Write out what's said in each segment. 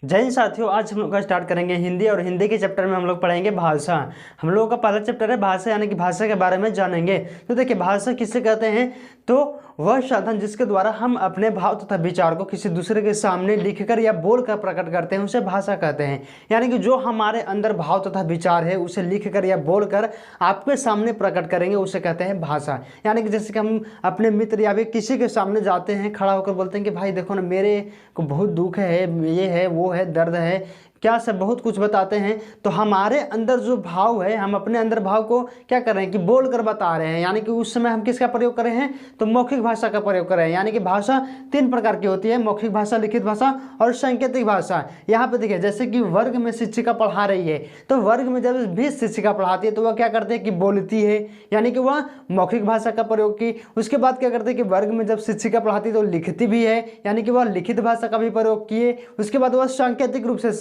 जय हिंद साथियों, आज हम लोग का स्टार्ट करेंगे हिंदी और हिंदी के चैप्टर में हम लोग पढ़ेंगे भाषा। हम लोगों का पहला चैप्टर है भाषा, यानी कि भाषा के बारे में जानेंगे। तो देखिए, भाषा किसे कहते हैं? तो वह साधन जिसके द्वारा हम अपने भाव तथा विचार को किसी दूसरे के सामने लिखकर या बोलकर प्रकट करते हैं, उसे भाषा कहते हैं। यानी कि जो हमारे अंदर भाव तथा विचार है उसे लिखकर या बोलकर आपके सामने प्रकट करेंगे, उसे कहते हैं भाषा। यानी कि जैसे कि हम अपने मित्र या भी किसी के सामने जाते हैं, खड़ा होकर बोलते हैं कि भाई देखो ना, मेरे को बहुत दुख है, ये है, वो है, दर्द है, क्या सब बहुत कुछ बताते हैं। तो हमारे अंदर जो भाव है, हम अपने अंदर भाव को क्या कर रहे हैं कि बोल कर बता रहे हैं। यानी कि उस समय हम किसका प्रयोग कर रहे हैं? तो मौखिक भाषा का प्रयोग कर रहे हैं। यानी कि भाषा तीन प्रकार की होती है: मौखिक भाषा, लिखित भाषा और सांकेतिक भाषा। यहाँ पे देखिए, जैसे कि वर्ग में शिक्षिका पढ़ा रही है, तो वर्ग में जब भी शिक्षिका पढ़ाती है तो वह क्या करते हैं कि बोलती है, यानी कि वह मौखिक भाषा का प्रयोग की। उसके बाद क्या करते हैं कि वर्ग में जब शिक्षिका पढ़ाती है तो लिखती भी है, यानी कि वह लिखित भाषा का भी प्रयोग किए। उसके बाद वह सांकेतिक रूप से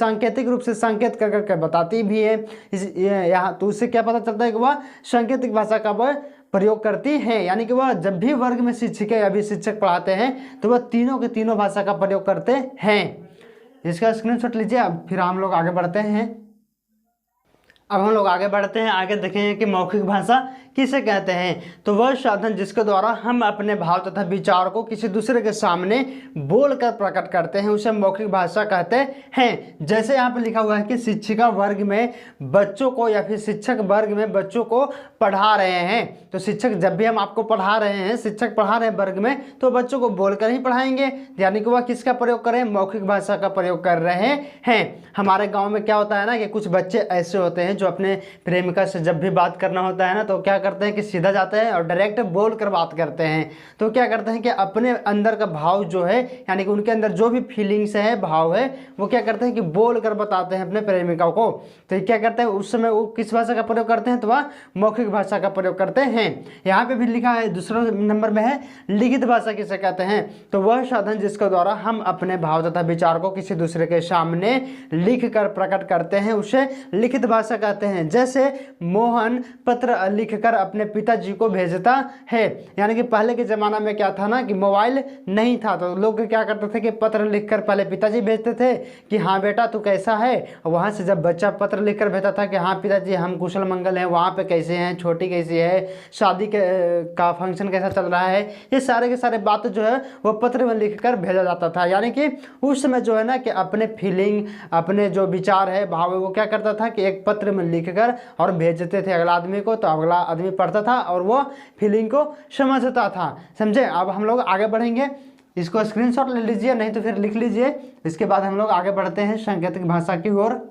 संकेत कर करके बताती भी है। यहाँ तो उससे क्या पता चलता है कि वह सांकेतिक भाषा का वह प्रयोग करती है। यानी कि वह जब भी वर्ग में शिक्षिका या भी शिक्षक पढ़ाते हैं तो वह तीनों के तीनों भाषा का प्रयोग करते हैं। इसका स्क्रीनशॉट लीजिए। अब फिर हम लोग आगे बढ़ते हैं। आगे देखेंगे कि मौखिक भाषा किसे कहते हैं। तो वह साधन जिसके द्वारा हम अपने भाव तथा विचार को किसी दूसरे के सामने बोलकर प्रकट करते हैं, उसे मौखिक भाषा कहते हैं। जैसे यहाँ पे लिखा हुआ है कि शिक्षिका वर्ग में बच्चों को या फिर शिक्षक वर्ग में बच्चों को पढ़ा रहे हैं। तो शिक्षक जब भी हम आपको पढ़ा रहे हैं, शिक्षक पढ़ा रहे हैं वर्ग में, तो बच्चों को बोलकर ही पढ़ाएंगे। यानी कि वह किसका प्रयोग कर रहे हैं? मौखिक भाषा का प्रयोग कर रहे हैं। हमारे गाँव में क्या होता है ना कि कुछ बच्चे ऐसे होते हैं जो अपने प्रेमिका से जब भी बात करना होता है ना, तो क्या करते हैं कि सीधा जाते हैं और डायरेक्ट बोल कर बात करते हैं। तो क्या करते हैं कि अपने अंदर का भाव जो है, यानी कि उनके अंदर जो भी फीलिंग्स है, भाव है, वो क्या करते हैं कि बोल कर बताते हैं अपने प्रेमिका को। तो क्या करते हैं उस समय वो किस भाषा का प्रयोग करते हैं? तो वह मौखिक भाषा का प्रयोग करते हैं। यहाँ पे भी लिखा है, दूसरे नंबर में है लिखित भाषा किसे कहते हैं। तो वह साधन जिसके द्वारा हम अपने भाव तथा विचार को किसी दूसरे के सामने लिख कर प्रकट करते हैं, उसे लिखित भाषा कहते हैं। जैसे मोहन पत्र लिखकर अपने पिताजी को भेजता है। यानी कि पहले के ज़माना में क्या था ना कि मोबाइल नहीं था, तो लोग क्या करते थे कि पत्र लिखकर पहले पिताजी भेजते थे कि हाँ बेटा तू कैसा है। और वहाँ से जब बच्चा पत्र लिखकर भेजता था कि हाँ पिताजी हम कुशल मंगल हैं, वहाँ पे कैसे हैं, छोटी कैसी है, शादी का फंक्शन कैसा चल रहा है, ये सारे के सारे बातें जो है वो पत्र में लिखकर भेजा जाता था। यानी कि उस समय जो है ना कि अपने फीलिंग, अपने जो विचार है, भाव है, वो क्या करता था कि एक पत्र में लिखकर और भेजते थे अगला आदमी को। तो अगला आदमी पढ़ता था और वो फीलिंग को समझता था। समझे? अब हम लोग आगे बढ़ेंगे। इसको स्क्रीनशॉट ले लीजिए, नहीं तो फिर लिख लीजिए। इसके बाद हम लोग आगे बढ़ते हैं सांकेतिक भाषा की ओर।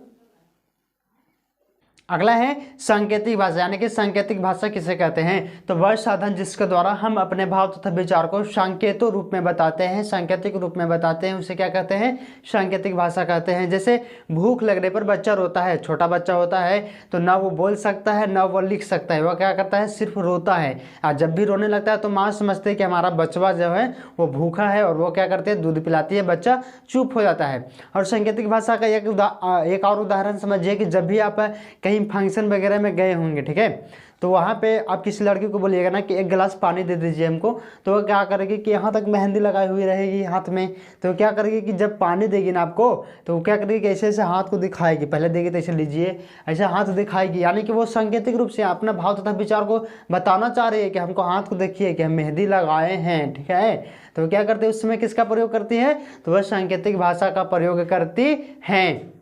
अगला है सांकेतिक भाषा। यानी कि सांकेतिक भाषा किसे कहते हैं? तो वह साधन जिसके द्वारा हम अपने भाव तथा विचार को सांकेतों रूप में बताते हैं, सांकेतिक रूप में बताते हैं, उसे क्या कहते हैं? सांकेतिक भाषा कहते हैं। जैसे भूख लगने पर बच्चा रोता है, छोटा बच्चा होता है तो ना वो बोल सकता है ना वो लिख सकता है, वह क्या करता है? सिर्फ रोता है। और जब भी रोने लगता है तो माँ समझते हैं कि हमारा बच्चा जो है वो भूखा है, और वो क्या करते हैं? दूध पिलाती है, बच्चा चुप हो जाता है। और सांकेतिक भाषा का एक और उदाहरण समझिए कि जब भी आप कहीं फंक्शन वगैरह में गए होंगे, ठीक है, तो वहाँ पे आप किसी लड़की को बोलिएगा ना कि एक गिलास पानी दे दीजिए हमको, तो वो क्या करेगी कि यहाँ तक मेहंदी लगाई हुई रहेगी हाथ में। तो क्या करेगी कि जब पानी देगी ना आपको, तो वो क्या करेगी कि ऐसे ऐसे हाथ को दिखाएगी, पहले देगी तो ऐसे लीजिए, ऐसे हाथ दिखाएगी। यानी कि वो सांकेतिक रूप से अपना भाव तथा विचार को बताना चाह रही है कि हमको हाथ को देखिए कि हम मेहंदी लगाए हैं, ठीक है। तो क्या करते हैं उस समय किसका प्रयोग करती है? तो वह सांकेतिक भाषा का प्रयोग करती हैं।